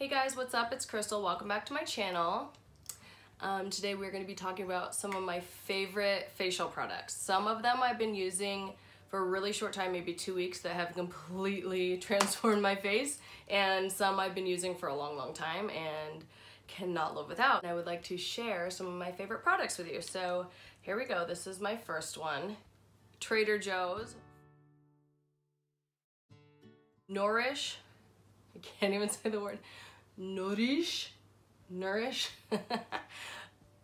Hey guys, what's up? It's Crystal. Welcome back to my channel. Today we're going to be talking about some of my favorite facial products. Some of them I've been using for a really short time, maybe 2 weeks, that have completely transformed my face, and some I've been using for a long time and cannot live without. And I would like to share some of my favorite products with you. So here we go. This is my first one. Trader Joe's Nourish. I can't even say the word. Nourish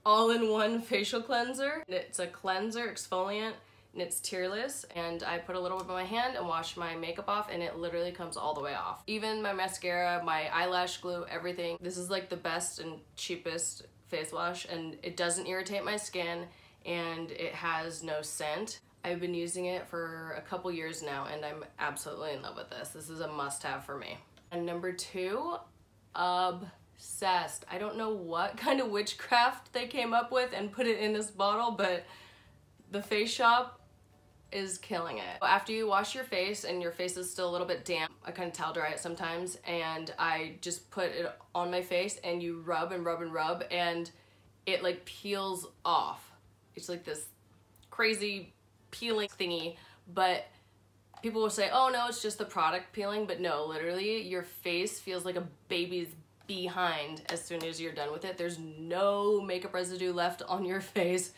all-in-one facial cleanser. It's a cleanser, exfoliant, and it's tearless, and I put a little bit on my hand and wash my makeup off, and it literally comes all the way off. Even my mascara, my eyelash glue, everything. This is like the best and cheapest face wash, and it doesn't irritate my skin, and it has no scent. I've been using it for a couple years now, and I'm absolutely in love with this. This is a must-have for me. And number two, obsessed. I don't know what kind of witchcraft they came up with and put it in this bottle, but the Face Shop is killing it. After you wash your face and your face is still a little bit damp, I kind of towel dry it sometimes, and I just put it on my face and you rub and rub and rub, and it like peels off. It's like this crazy peeling thingy, but people will say, oh no, it's just the product peeling, but no, literally your face feels like a baby's behind as soon as you're done with it. There's no makeup residue left on your face.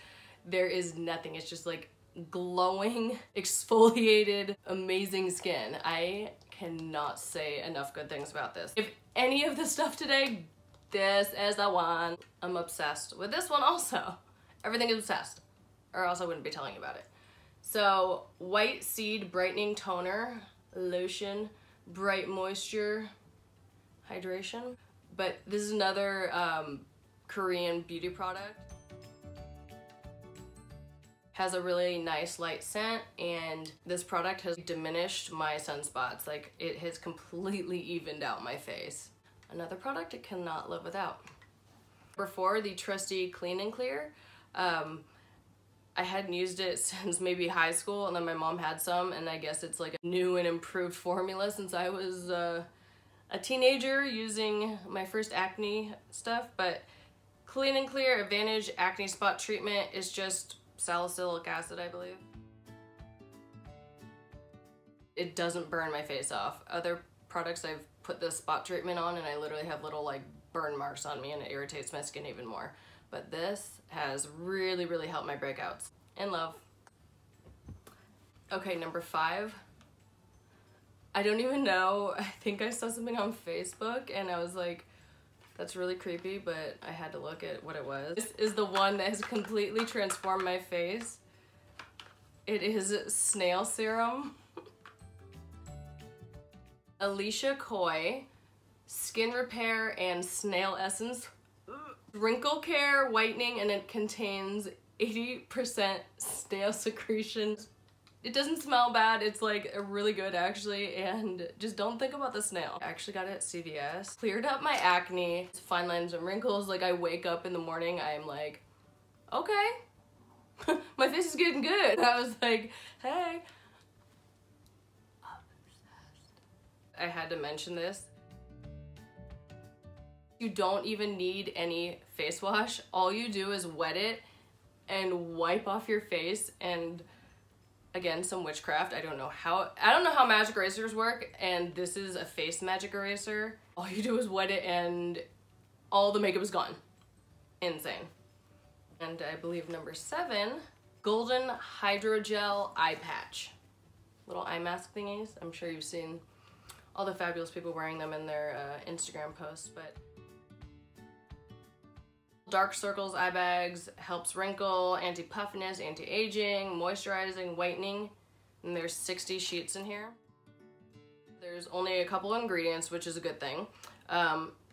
There is nothing. It's just like glowing, exfoliated, amazing skin. I cannot say enough good things about this. If any of the stuff today, this is the one. I'm obsessed with this one also. Everything is obsessed, or else I wouldn't be telling you about it. So, White Seed Brightening Toner, Lotion, Bright Moisture, Hydration. But this is another Korean beauty product. Has a really nice light scent, and this product has diminished my sunspots. Like, it has completely evened out my face. Another product I cannot live without. Number four, the trusty Clean and Clear. I hadn't used it since maybe high school, and then my mom had some, and I guess it's like a new and improved formula since I was a teenager using my first acne stuff. But Clean and Clear Advantage Acne Spot Treatment is just salicylic acid, I believe. It doesn't burn my face off. Other products I've put this spot treatment on and I literally have little like burn marks on me, and it irritates my skin even more. But this has really helped my breakouts. In love. Okay, number five. I don't even know. I think I saw something on Facebook and I was like, that's really creepy, but I had to look at what it was. This is the one that has completely transformed my face. It is Snail serum. Elishacoy Skin Repair and Snail Essence. Wrinkle care, whitening, and it contains 80% snail secretion. It doesn't smell bad. It's like really good actually, and just don't think about the snail. I actually got it at CVS. Cleared up my acne, fine lines and wrinkles. Like, I wake up in the morning, I'm like, okay, my face is getting good. I was like, hey. Obsessed. I had to mention this. You don't even need any face wash. All you do is wet it and wipe off your face, and again, some witchcraft. I don't know how magic erasers work, and this is a face magic eraser. All you do is wet it and all the makeup is gone. Insane. And I believe number seven, Golden Hydrogel Eye Patch. Little eye mask thingies. I'm sure you've seen all the fabulous people wearing them in their Instagram posts, but dark circles, eye bags, helps wrinkle, anti-puffiness, anti-aging, moisturizing, whitening, and there's 60 sheets in here. There's only a couple ingredients, which is a good thing.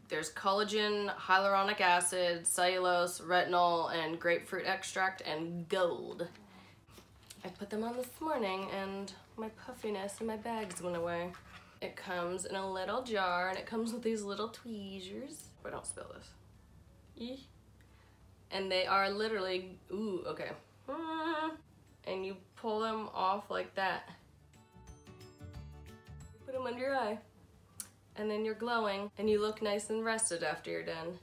There's collagen, hyaluronic acid, cellulose, retinol, and grapefruit extract, and gold. I put them on this morning and my puffiness and my bags went away. It comes in a little jar and it comes with these little tweezers. But don't spill this. Eeh. And they are literally, ooh, okay. And you pull them off like that. Put them under your eye. and then you're glowing and you look nice and rested after you're done.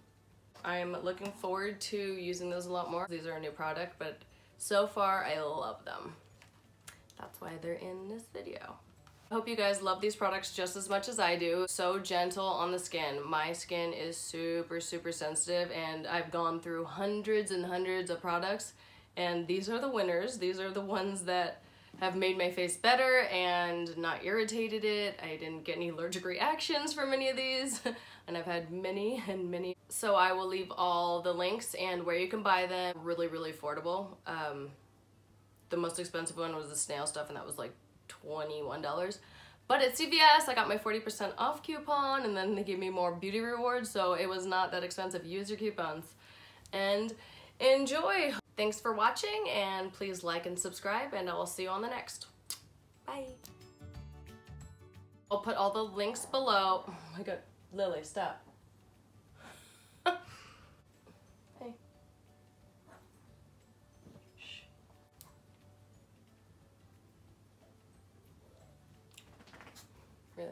I'm looking forward to using those a lot more. These are a new product, but so far I love them. That's why they're in this video. I hope you guys love these products just as much as I do. So gentle on the skin. My skin is super, super sensitive, and I've gone through hundreds and hundreds of products, and these are the winners. These are the ones that have made my face better and not irritated it. I didn't get any allergic reactions from any of these, and I've had many and many. So I will leave all the links and where you can buy them. Really, really affordable. The most expensive one was the Snail stuff, and that was like $21. But at CVS, I got my 40% off coupon, and then they gave me more beauty rewards, so it was not that expensive. Use your coupons and enjoy. Thanks for watching, and please like and subscribe, and I will see you on the next. Bye. I'll put all the links below. Oh my god, Lily, stop. Hey. Shh. Really?